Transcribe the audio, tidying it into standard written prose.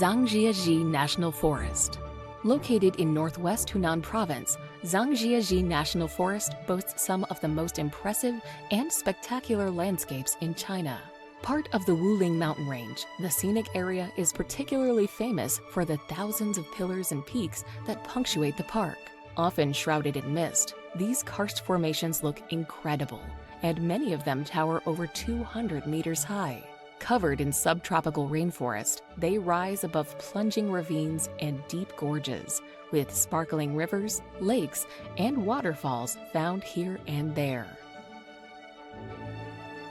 Zhangjiajie National Forest. Located in northwest Hunan Province, Zhangjiajie National Forest boasts some of the most impressive and spectacular landscapes in China. Part of the Wuling mountain range, the scenic area is particularly famous for the thousands of pillars and peaks that punctuate the park. Often shrouded in mist, these karst formations look incredible, and many of them tower over 200 meters high. Covered in subtropical rainforest, they rise above plunging ravines and deep gorges, with sparkling rivers, lakes, and waterfalls found here and there.